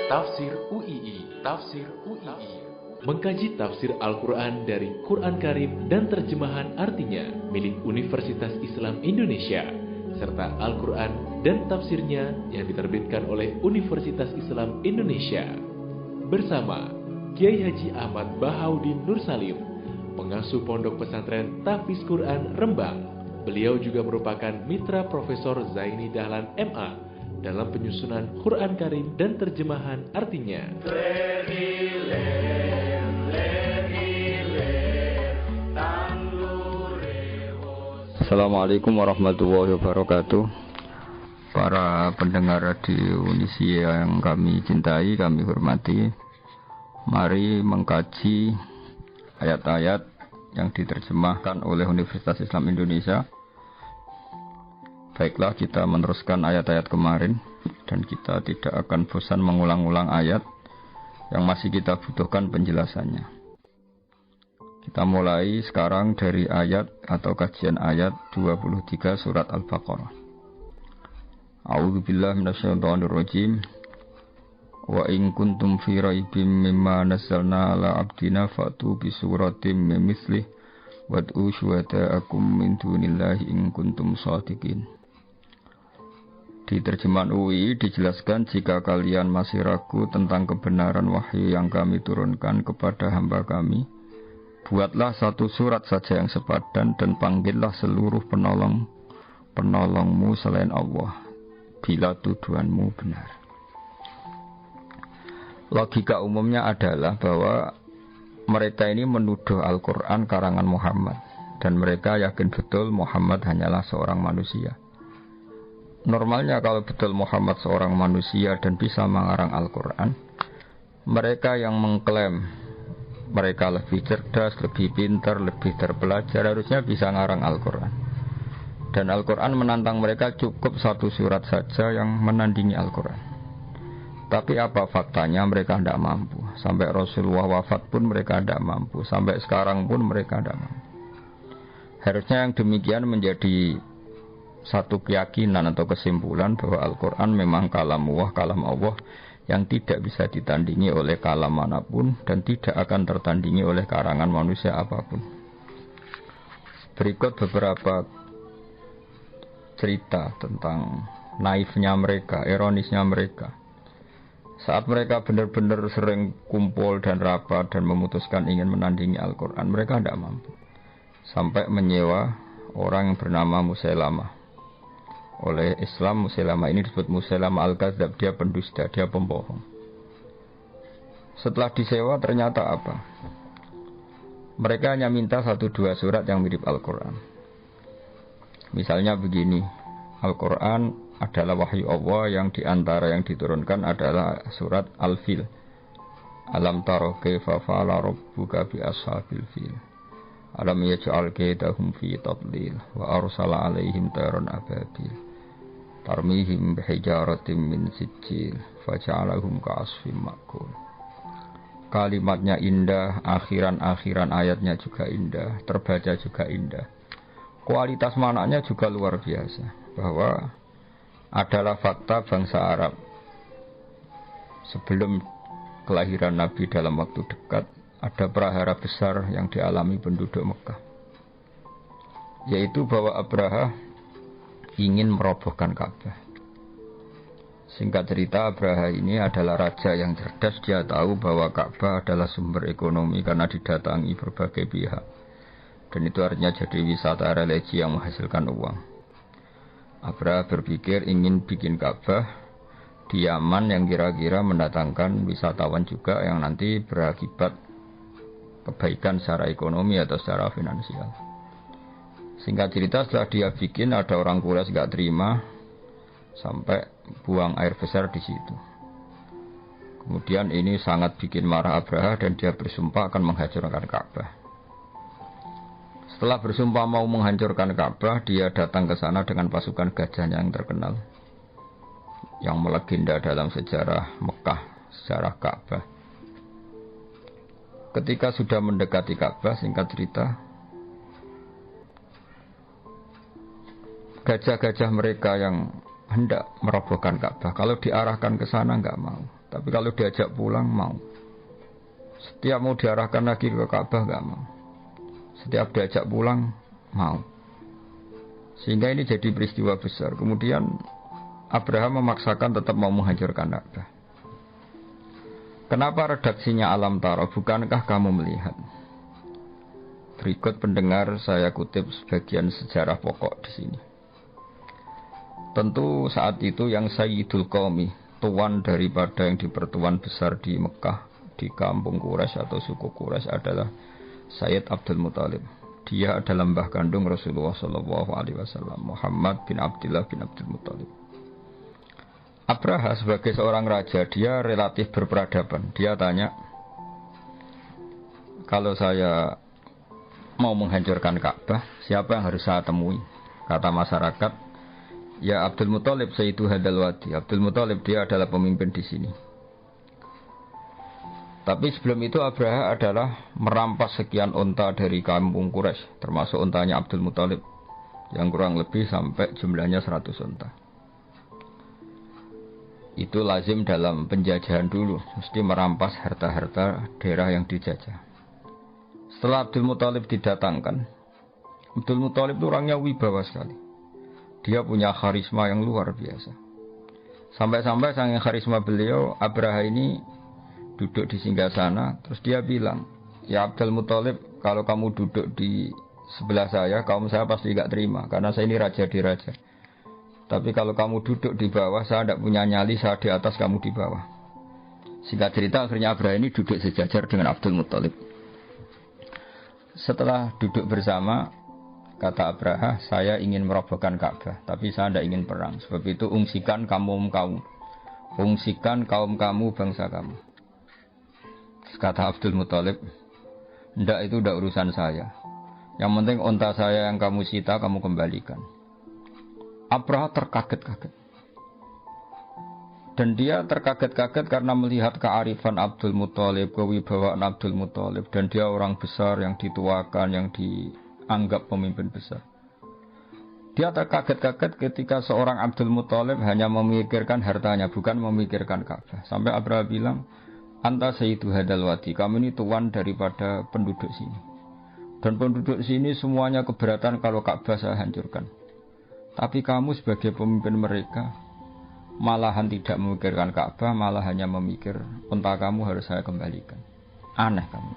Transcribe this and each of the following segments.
Tafsir UII, Tafsir UII. Mengkaji tafsir Al-Quran dari Quran Karim dan terjemahan artinya milik Universitas Islam Indonesia, serta Al-Quran dan tafsirnya yang diterbitkan oleh Universitas Islam Indonesia. Bersama Kiai Haji Ahmad Bahaudin Nur Salim, pengasuh Pondok Pesantren Tahfiz Quran Rembang. Beliau juga merupakan mitra Profesor Zaini Dahlan MA dalam penyusunan Quran Karim dan terjemahan artinya. Assalamualaikum warahmatullahi wabarakatuh. Para pendengar radio Unisia yang kami cintai, kami hormati, mari mengkaji ayat-ayat yang diterjemahkan oleh Universitas Islam Indonesia. Baiklah, kita meneruskan ayat-ayat kemarin, dan kita tidak akan bosan mengulang-ulang ayat yang masih kita butuhkan penjelasannya. Kita mulai sekarang dari ayat atau kajian ayat 23 surat Al-Baqarah. A'udzubillahi minasyaitonirrajim. Wa in kuntum fi raibim mimma nazzalna ala abdina fa'tu bi suratim min mithlih wad'u syuhada'akum min dunillahi in kuntum shadiqin. Di terjemahan UI dijelaskan, jika kalian masih ragu tentang kebenaran wahyu yang kami turunkan kepada hamba kami, buatlah satu surat saja yang sepadan dan panggillah seluruh penolongmu selain Allah bila tuduhanmu benar. Logika umumnya adalah bahwa mereka ini menuduh Al-Quran karangan Muhammad, dan mereka yakin betul Muhammad hanyalah seorang manusia. Normalnya kalau betul Muhammad seorang manusia dan bisa mengarang Al-Quran, mereka yang mengklaim mereka lebih cerdas, lebih pintar, lebih terpelajar harusnya bisa ngarang Al-Quran. Dan Al-Quran menantang mereka cukup satu surat saja yang menandingi Al-Quran. Tapi apa faktanya? Mereka tidak mampu. Sampai Rasulullah wafat pun mereka tidak mampu. Sampai sekarang pun mereka tidak mampu. Harusnya yang demikian menjadi satu keyakinan atau kesimpulan bahwa Al-Quran memang kalam Allah yang tidak bisa ditandingi oleh kalam manapun dan tidak akan tertandingi oleh karangan manusia apapun. Berikut beberapa cerita tentang naifnya mereka, ironisnya mereka. Saat mereka benar-benar sering kumpul dan rapat dan memutuskan ingin menandingi Al-Quran, mereka tidak mampu. Sampai menyewa orang yang bernama Musailamah. Oleh Islam, Musailamah ini disebut Musailamah Al-Kadzab, dia pendusta, dia pembohong. Setelah disewa ternyata apa? Mereka hanya minta 1-2 surat yang mirip Al-Quran. Misalnya begini, Al-Quran adalah wahyu Allah yang diantara yang diturunkan adalah surat Al-Fil. Alam tara kaifa fa'ala rabbuka bi ashabil fil. Alam yaj'al kaidahum fi tadlil wa arsala 'alaihim tayran ababil tarmihim bihijaratin min sijil faja'alahum ka'asfim ma'kul. Kalimatnya indah, akhiran ayatnya juga indah, terbaca juga indah. Kualitas maknanya juga luar biasa, bahwa adalah fakta bangsa Arab sebelum kelahiran Nabi dalam waktu dekat. Ada prahara besar yang dialami penduduk Mekah, yaitu bahwa Abraha ingin merobohkan Ka'bah. Singkat cerita, Abraha ini adalah raja yang cerdas. Dia tahu bahwa Ka'bah adalah sumber ekonomi karena didatangi berbagai pihak, dan itu artinya jadi wisata religi yang menghasilkan uang. Abraha berpikir ingin bikin Ka'bah di Yaman yang kira-kira mendatangkan wisatawan juga, yang nanti berakibat kebaikan secara ekonomi atau secara finansial. Singkat cerita, setelah dia bikin, ada orang Quraisy gak terima sampai buang air besar di situ. Kemudian ini sangat bikin marah Abraha dan dia bersumpah akan menghancurkan Ka'bah. Setelah bersumpah mau menghancurkan Ka'bah, dia datang ke sana dengan pasukan gajahnya yang terkenal, yang melegenda dalam sejarah Mekah, sejarah Ka'bah. Ketika sudah mendekati Ka'bah, singkat cerita, gajah-gajah mereka yang hendak merobohkan Ka'bah, kalau diarahkan ke sana enggak mau. Tapi kalau diajak pulang mau. Setiap mau diarahkan lagi ke Ka'bah nggak mau. Setiap diajak pulang mau. Sehingga ini jadi peristiwa besar. Kemudian Abraham memaksakan tetap mau menghancurkan Ka'bah. Kenapa redaksinya alam tara? Bukankah kamu melihat? Berikut pendengar saya kutip sebagian sejarah pokok di sini. Tentu saat itu yang Sayyidul Qaumi, tuan daripada yang dipertuan besar di Mekah, di kampung Quraisy atau suku Quraisy adalah Sayyid Abdul Muthalib. Dia adalah mbah kandung Rasulullah SAW, Muhammad bin Abdullah bin Abdul Muthalib. Abraha sebagai seorang raja, dia relatif berperadaban. Dia tanya, kalau saya mau menghancurkan Ka'bah, siapa yang harus saya temui? Kata masyarakat, ya Abdul Muthalib Sayyidu Hadal Wadi. Abdul Muthalib dia adalah pemimpin di sini. Tapi sebelum itu Abraha adalah merampas sekian unta dari kampung Quraisy, termasuk untanya Abdul Muthalib yang kurang lebih sampai jumlahnya 100 unta. Itu lazim dalam penjajahan dulu, mesti merampas harta-harta daerah yang dijajah. Setelah Abdul Muthalib didatangkan, Abdul Muthalib itu orangnya wibawa sekali. Dia punya karisma yang luar biasa. Sampai-sampai saking karisma beliau, Abraha ini duduk di singgasana, terus dia bilang, ya Abdul Muthalib, kalau kamu duduk di sebelah saya, kaum saya pasti gak terima, karena saya ini raja di raja. Tapi kalau kamu duduk di bawah, saya tidak punya nyali, saya di atas, kamu di bawah. Singkat cerita, akhirnya Abraha ini duduk sejajar dengan Abdul Muthalib. Setelah duduk bersama, kata Abraha, saya ingin merobohkan Ka'bah, tapi saya tidak ingin perang. Sebab itu ungsikan kaum kamu, ungsikan kaum kamu, bangsa kamu. Kata Abdul Muthalib, ndak itu ndak urusan saya. Yang penting unta saya yang kamu sita, kamu kembalikan. Abraha terkaget-kaget. Dan dia terkaget-kaget karena melihat kearifan Abdul Muthalib, kewibawaan Abdul Muthalib. Dan dia orang besar yang dituakan, yang dianggap pemimpin besar. Dia terkaget-kaget ketika seorang Abdul Muthalib hanya memikirkan hartanya, bukan memikirkan Ka'bah. Sampai Abraha bilang, Anta Sayyidu Hadal Wadi, kamu ini tuan daripada penduduk sini. Dan penduduk sini semuanya keberatan kalau Ka'bah saya hancurkan. Tapi kamu sebagai pemimpin mereka malahan tidak memikirkan Ka'bah, malah hanya memikir unta kamu harus saya kembalikan. Aneh kamu.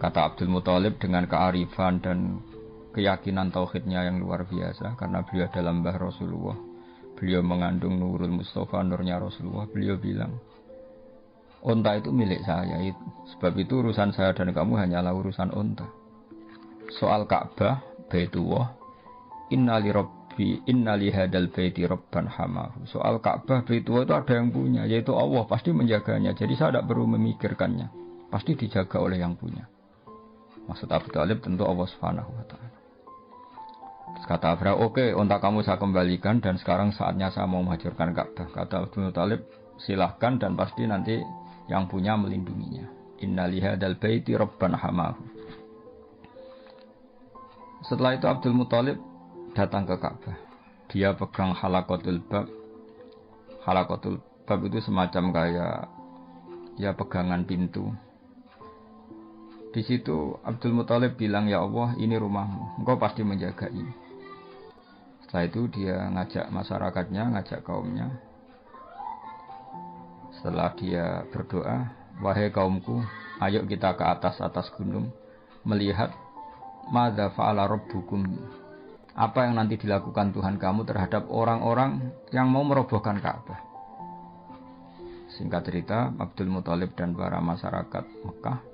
Kata Abdul Muthalib dengan kearifan dan keyakinan tauhidnya yang luar biasa, karena beliau adalah mbah Rasulullah. Beliau mengandung Nurul Mustafa, nurnya Rasulullah. Beliau bilang, unta itu milik saya, sebab itu urusan saya dan kamu hanyalah urusan unta. Soal Ka'bah, Baitullah, innali rabbi, innali hadal baiti rabban hamahu. Soal Ka'bah, Baitullah itu ada yang punya, yaitu Allah, pasti menjaganya. Jadi saya tidak perlu memikirkannya, pasti dijaga oleh yang punya. Maksud Abu Thalib tentu Allah Subhanahu wa ta'ala. Kata Abraha, oke, unta kamu saya kembalikan dan sekarang saatnya saya mau menghancurkan Ka'bah. Kata Abu Thalib, silahkan dan pasti nanti yang punya melindunginya. Innali hadal baiti rabban hamahu. Setelah itu Abdul Muthalib datang ke Ka'bah. Dia pegang halaqatul bab. Halaqatul bab itu semacam kayak ya pegangan pintu. Di situ Abdul Muthalib bilang, ya Allah, ini rumahmu, engkau pasti menjaga ini. Setelah itu dia ngajak masyarakatnya, ngajak kaumnya. Setelah dia berdoa, wahai kaumku, ayo kita ke atas gunung melihat madza fa'ala rabbukum, apa yang nanti dilakukan Tuhan kamu terhadap orang-orang yang mau merobohkan Ka'bah. Singkat cerita, Abdul Muthalib dan para masyarakat Mekah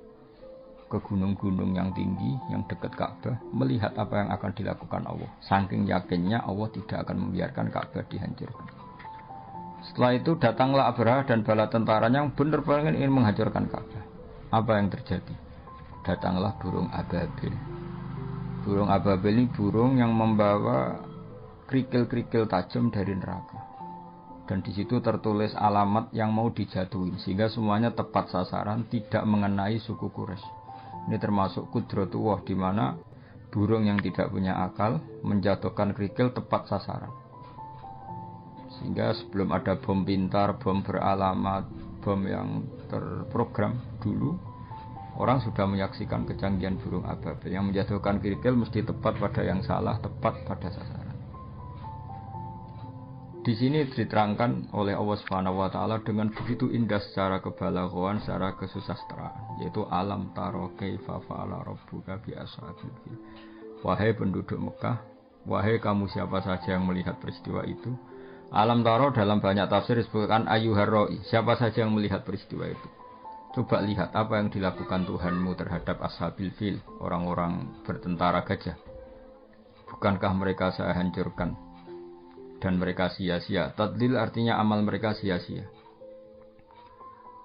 ke gunung-gunung yang tinggi yang dekat Ka'bah melihat apa yang akan dilakukan Allah. Saking yakinnya Allah tidak akan membiarkan Ka'bah dihancurkan. Setelah itu datanglah Abraha dan bala tentaranya yang benar-benar ingin menghancurkan Ka'bah. Apa yang terjadi? Datanglah burung ababil. Burung ababil ini burung yang membawa kerikil-kerikil tajam dari neraka. Dan di situ tertulis alamat yang mau dijatuhin, sehingga semuanya tepat sasaran, tidak mengenai suku Quraisy. Ini termasuk Qudratullah, di mana burung yang tidak punya akal menjatuhkan kerikil tepat sasaran. Sehingga sebelum ada bom pintar, bom beralamat, bom yang terprogram dulu, orang sudah menyaksikan kecanggihan burung ababil yang menjatuhkan kerikil mesti tepat pada yang salah, tepat pada sasaran. Di sini diterangkan oleh Allah Subhanahu wa taala dengan begitu indah secara kebalaghaan, secara kesusastraan, yaitu alam taro kaifa fa'ala rabbuka bi ashabil fil. Wahai penduduk Mekah, wahai kamu siapa saja yang melihat peristiwa itu. Alam taro dalam banyak tafsir disebutkan ayyuhar ra'i, siapa saja yang melihat peristiwa itu. Coba lihat apa yang dilakukan Tuhanmu terhadap ashabil fil, orang-orang bertentara gajah. Bukankah mereka saya hancurkan dan mereka sia-sia? Tadlil artinya amal mereka sia-sia.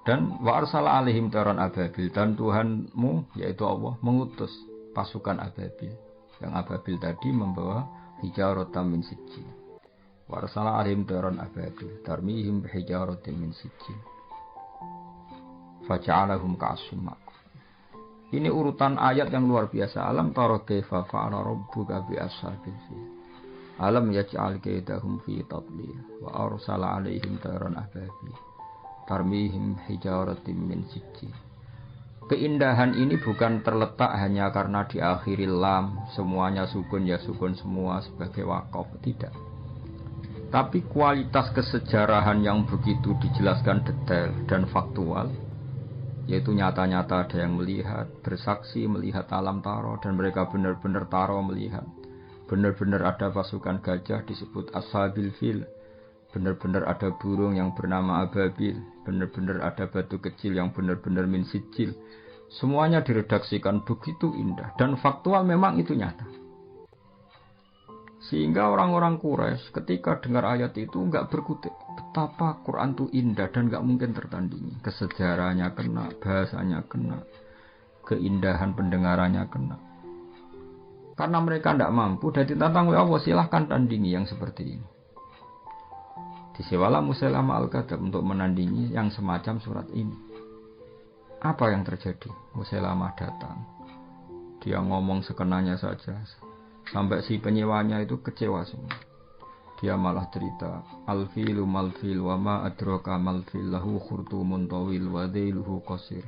Dan wa arsala alaihim tayran ababil, dan Tuhanmu yaitu Allah mengutus pasukan ababil. Yang ababil tadi membawa hijaratan min sijil. Wa arsala alaihim tayran ababil tarmihim bihijaratin min sijil faja'alahum ka'asfin ma'kul. Ini urutan ayat yang luar biasa. Alam tara kaifa fa'ala rabbuka bi ashabil fil. Alam yaj'al kaidahum fi tadlil wa arsala 'alaihim tayran ababil tarmihim hijaratin min sijil. Keindahan ini bukan terletak hanya karena diakhiri lam, semuanya sukun ya sukun semua sebagai waqaf, tidak. Tapi kualitas kesejarahan yang begitu dijelaskan detail dan faktual, yaitu nyata-nyata ada yang melihat, bersaksi melihat alam taro, dan mereka benar-benar taro melihat. Benar-benar ada pasukan gajah disebut ashabil fil, benar-benar ada burung yang bernama ababil, benar-benar ada batu kecil yang benar-benar min sijil. Semuanya diredaksikan begitu indah dan faktual, memang itu nyata. Sehingga orang-orang Quraisy ketika dengar ayat itu enggak berkutik. Betapa Quran itu indah dan enggak mungkin tertandingi. Kesejarahnya kena, bahasanya kena, keindahan pendengarannya kena. Karena mereka enggak mampu dan ditantang oleh Allah, silahkan tandingi yang seperti ini. Disewalah Musailamah Al-Kadzdzab untuk menandingi yang semacam surat ini. Apa yang terjadi? Musailamah datang. Dia ngomong sekenanya saja. Sampai si penyewanya itu kecewa semua. Dia malah cerita, al-filu mal-fil wa ma adraka mal-fil lahu khurtumun tawil wa dhailuhu qasir.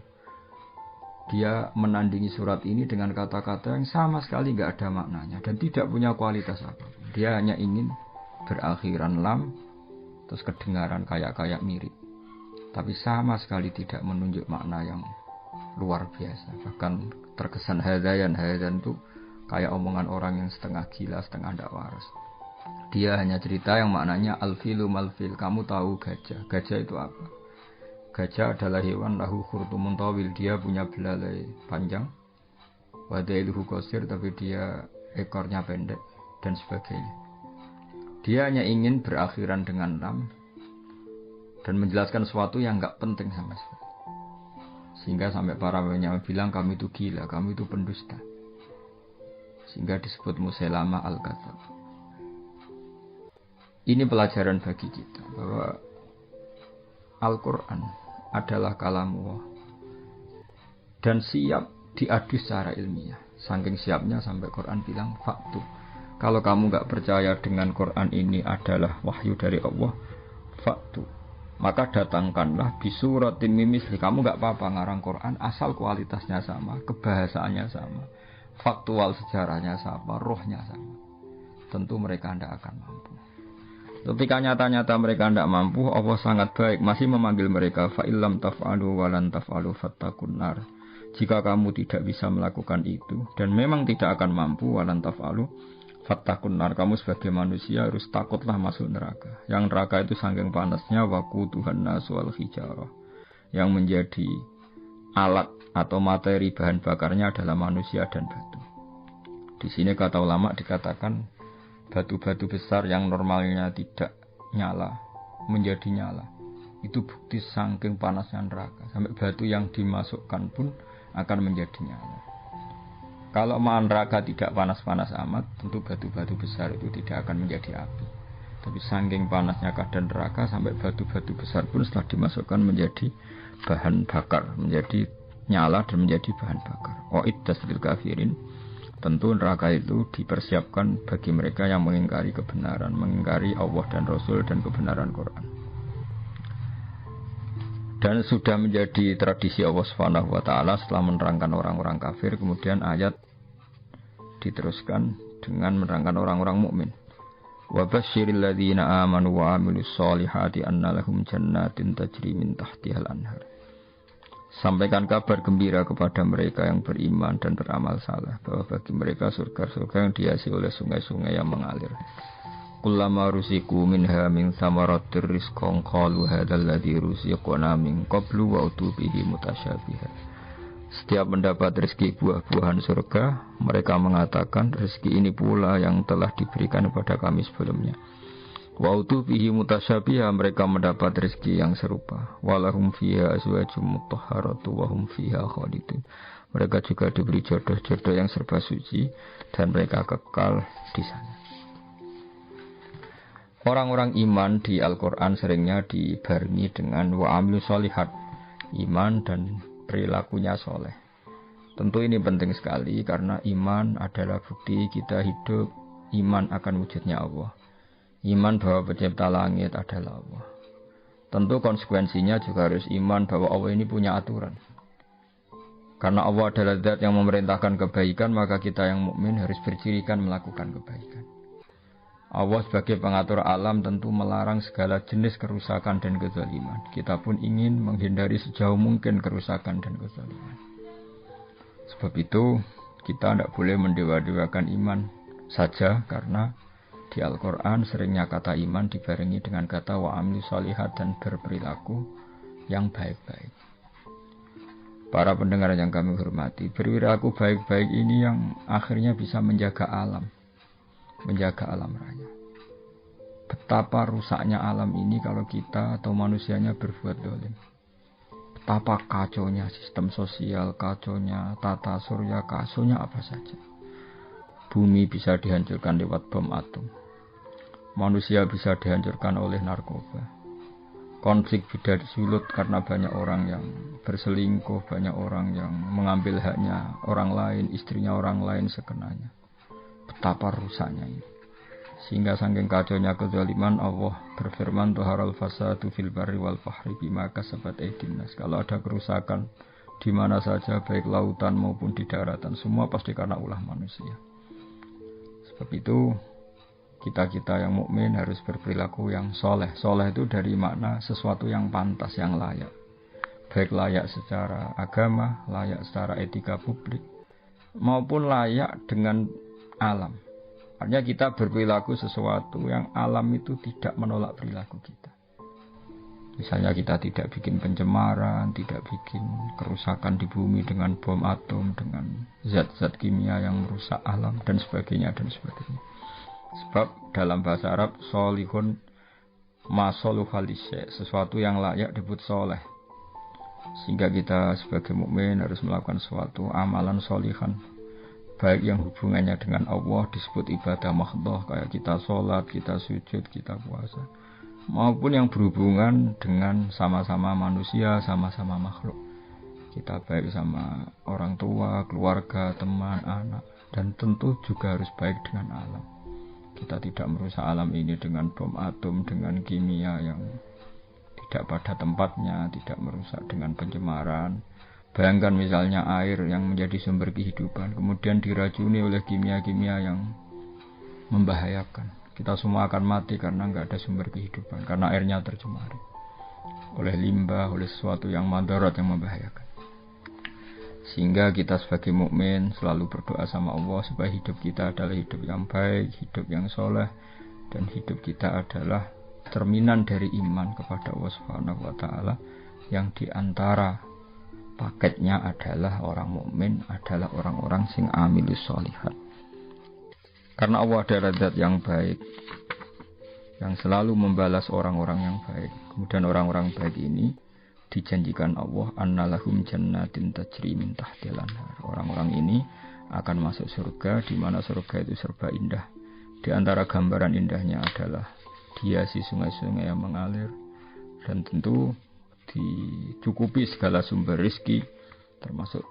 Dia menandingi surat ini dengan kata-kata yang sama sekali enggak ada maknanya dan tidak punya kualitas apa. Dia hanya ingin berakhiran lam, terus kedengaran kayak mirip. Tapi sama sekali tidak menunjuk makna yang luar biasa. Bahkan terkesan hadayan itu kayak omongan orang yang setengah gila, setengah ndak waras. Dia hanya cerita yang maknanya al-filu mal-fil. Kamu tahu gajah. Gajah itu apa? Gajah adalah hewan lahu khurtumun tawil. Dia punya belalai panjang. Wa dhailuhu qasir, tapi dia ekornya pendek dan sebagainya. Dia hanya ingin berakhiran dengan lam dan menjelaskan sesuatu yang enggak penting sama sekali. Sehingga sampai para ulama bilang kamu itu gila, kamu itu pendusta. Sehingga disebut Musailamah Al-Kadzdzab. Ini pelajaran bagi kita bahwa Al-Quran adalah kalamullah dan siap diadu secara ilmiah. Saking siapnya sampai Quran bilang faktu. Kalau kamu enggak percaya dengan Quran ini adalah wahyu dari Allah, faktu, maka datangkanlah bisuratin mimisli. Kamu enggak apa-apa ngarang Quran asal kualitasnya sama, kebahasaannya sama, faktual sejarahnya sama, rohnya sama. Tentu mereka tidak akan mampu. Ketika nyata-nyata mereka tidak mampu, Allah sangat baik masih memanggil mereka, fa illam taf'alu wa lan taf'alu fattaqun nar. Jika kamu tidak bisa melakukan itu dan memang tidak akan mampu, wa lan taf'alu fattaqun nar, kamu sebagai manusia harus takutlah masuk neraka. Yang neraka itu saking panasnya, waquduhan nas wal hijarah. Yang menjadi alat atau materi bahan bakarnya adalah manusia dan batu. Di sini kata ulama dikatakan batu-batu besar yang normalnya tidak nyala menjadi nyala. Itu bukti saking panasnya neraka. Sampai batu yang dimasukkan pun akan menjadi nyala. Kalau neraka tidak panas-panas amat, tentu batu-batu besar itu tidak akan menjadi api. Tapi saking panasnya keadaan neraka sampai batu-batu besar pun setelah dimasukkan menjadi bahan bakar, menjadi nyala dan menjadi bahan bakar. Wa iddas lil kafirin Tentu neraka itu dipersiapkan bagi mereka yang mengingkari kebenaran, mengingkari Allah dan Rasul dan kebenaran Quran. Dan sudah menjadi tradisi Allah Subhanahu wa taala setelah menerangkan orang-orang kafir, kemudian ayat diteruskan dengan menerangkan orang-orang mukmin. Wa basyiril ladzina amanu wa 'amilus solihati anna lahum jannatin tajri min tahtihal anhar. Sampaikan kabar gembira kepada mereka yang beriman dan beramal saleh bahwa bagi mereka surga-surga yang dihiasi oleh sungai-sungai yang mengalir. Kullama rusiku minha min samaratir rizqan qalu hadzal ladzi rusiqna min qablu wa utubihi mutasyabiha. Setiap mendapat rezeki buah-buahan surga, mereka mengatakan rezeki ini pula yang telah diberikan kepada kami sebelumnya. Wa utubihi mutasyabiha, mereka mendapat rezeki yang serupa. Walahum fiha azwajum mutahharatu wa hum fiha khalidun. Mereka juga diberi jodoh-jodoh yang serba suci dan mereka kekal di sana. Orang-orang iman di Al-Qur'an seringnya dibarengi dengan wa amilus sholihat, iman dan perilakunya soleh. Tentu ini penting sekali karena iman adalah bukti kita hidup, iman akan wujudnya Allah. Iman bahwa pencipta langit adalah Allah. Tentu konsekuensinya juga harus iman bahwa Allah ini punya aturan. Karena Allah adalah zat yang memerintahkan kebaikan, maka kita yang mukmin harus bercirikan melakukan kebaikan. Allah sebagai pengatur alam tentu melarang segala jenis kerusakan dan kezaliman. Kita pun ingin menghindari sejauh mungkin kerusakan dan kezaliman. Sebab itu kita tidak boleh mendewa-dewakan iman saja, karena di Al-Quran seringnya kata iman dibarengi dengan kata wa amilus sholihat dan berperilaku yang baik-baik. Para pendengar yang kami hormati, berperilaku baik-baik ini yang akhirnya bisa menjaga alam raya. Betapa rusaknya alam ini kalau kita atau manusianya berbuat dolim. Betapa kacaunya sistem sosial, kacaunya tata surya, kacaunya apa saja. Bumi bisa dihancurkan lewat bom atom. Manusia bisa dihancurkan oleh narkoba. Konflik bisa disulut karena banyak orang yang berselingkuh, banyak orang yang mengambil haknya orang lain, istrinya orang lain sekenanya. Betapa rusaknya ini. Sehingga saking kacaunya kezaliman, Allah berfirman, "Tuharal fasadu fil barri wal bahri bima kasabat aydin nas." Kalau ada kerusakan di mana saja, baik lautan maupun di daratan, semua pasti karena ulah manusia. Sebab itu kita yang mukmin harus berperilaku yang soleh. Soleh itu dari makna sesuatu yang pantas, yang layak. Baik layak secara agama, layak secara etika publik, maupun layak dengan alam. Artinya kita berperilaku sesuatu yang alam itu tidak menolak perilaku kita. Misalnya kita tidak bikin pencemaran, tidak bikin kerusakan di bumi dengan bom atom, dengan zat-zat kimia yang merusak alam dan sebagainya dan sebagainya. Sebab dalam bahasa Arab solihun masoluhalisya, sesuatu yang layak disebut soleh. Sehingga kita sebagai mukmin harus melakukan suatu amalan solihan, baik yang hubungannya dengan Allah disebut ibadah mahdhah, kayak kita sholat, kita sujud, kita puasa, maupun yang berhubungan dengan sama-sama manusia, sama-sama makhluk. Kita baik sama orang tua, keluarga, teman, anak, dan tentu juga harus baik dengan alam. Kita tidak merusak alam ini dengan bom atom, dengan kimia yang tidak pada tempatnya, tidak merusak dengan pencemaran. Bayangkan misalnya air yang menjadi sumber kehidupan, kemudian diracuni oleh kimia-kimia yang membahayakan. Kita semua akan mati karena nggak ada sumber kehidupan, karena airnya tercemari oleh limbah, oleh sesuatu yang madarat yang membahayakan. Sehingga kita sebagai mukmin selalu berdoa sama Allah supaya hidup kita adalah hidup yang baik, hidup yang soleh, dan hidup kita adalah cerminan dari iman kepada Allah Subhanahu wa taala, yang diantara paketnya adalah orang mukmin adalah orang-orang sing amilus sholihat. Karena Allah adalah zat yang baik, yang selalu membalas orang-orang yang baik. Kemudian orang-orang baik ini dijanjikan Allah annalahum jannatin tajri min tahtihal anhar. Orang-orang ini akan masuk surga, di mana surga itu serba indah. Di antara gambaran indahnya adalah dihiasi sungai-sungai yang mengalir, dan tentu dicukupi segala sumber rezeki, termasuk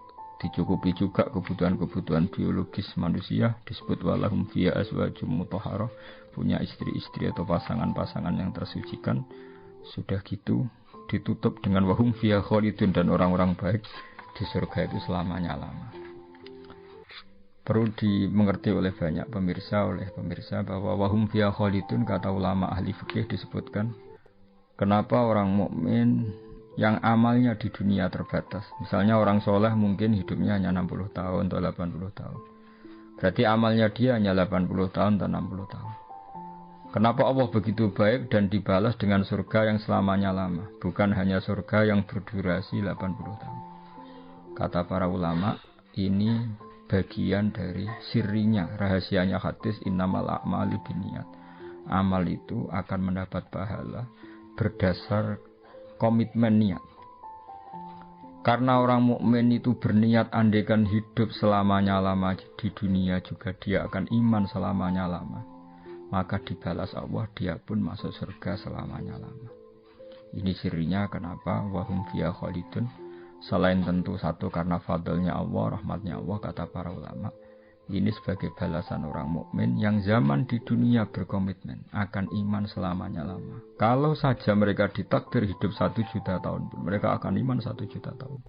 dicukupi juga kebutuhan-kebutuhan biologis manusia, disebut walahum fiha azwajum mutahharah, punya istri-istri atau pasangan-pasangan yang tersucikan. Sudah gitu ditutup dengan wahum fiha khalidun, dan orang-orang baik di surga itu selamanya-lama. Perlu dimengerti oleh banyak pemirsa bahwa wahum fiha khalidun, kata ulama ahli fikih disebutkan kenapa orang mukmin yang amalnya di dunia terbatas. Misalnya orang soleh mungkin hidupnya hanya 60 tahun atau 80 tahun. Berarti amalnya dia hanya 80 tahun atau 60 tahun. Kenapa Allah begitu baik dan dibalas dengan surga yang selamanya lama, bukan hanya surga yang berdurasi 80 tahun. Kata para ulama, ini bagian dari sirinya, rahasianya hadis innamal a'malu binniyat. Amal itu akan mendapat pahala berdasar komitmen niat. Karena orang mukmin itu berniat andaikan hidup selamanya lama di dunia juga dia akan iman selamanya lama, maka dibalas Allah, dia pun masuk surga selamanya lama. Ini sirinya kenapa wahum fiha khalidun. Selain tentu satu karena fadlnya Allah, rahmatnya Allah, kata para ulama, ini sebagai balasan orang mukmin yang zaman di dunia berkomitmen akan iman selamanya lama. Kalau saja mereka ditakdir hidup 1 juta tahun pun, mereka akan iman 1 juta tahun.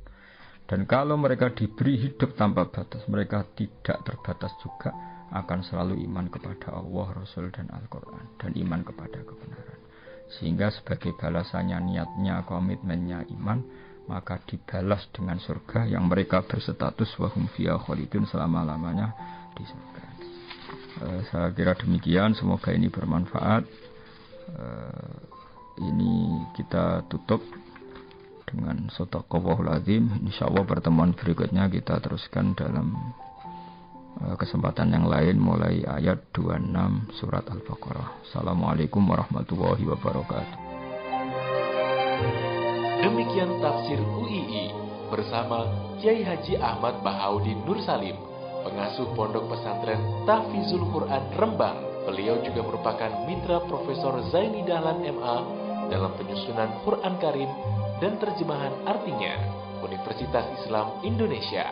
Dan kalau mereka diberi hidup tanpa batas, mereka tidak terbatas juga akan selalu iman kepada Allah, Rasul, dan Al-Quran, dan iman kepada kebenaran. Sehingga sebagai balasannya niatnya, komitmennya iman, maka dibalas dengan surga yang mereka berstatus wahum fiha khalidun, selama-lamanya di surga. Saya kira demikian, semoga ini bermanfaat. Ini kita tutup dengan shadaqallahul azim. Insyaallah pertemuan berikutnya kita teruskan dalam kesempatan yang lain mulai ayat 26 surat Al-Baqarah. Assalamualaikum warahmatullahi wabarakatuh. Demikian tafsir UII bersama Kiai Haji Ahmad Bahaudin Nur Salim, pengasuh Pondok Pesantren Tahfizul Quran Rembang. Beliau juga merupakan mitra Profesor Zaini Dahlan MA dalam penyusunan Quran Karim dan terjemahan artinya Universitas Islam Indonesia.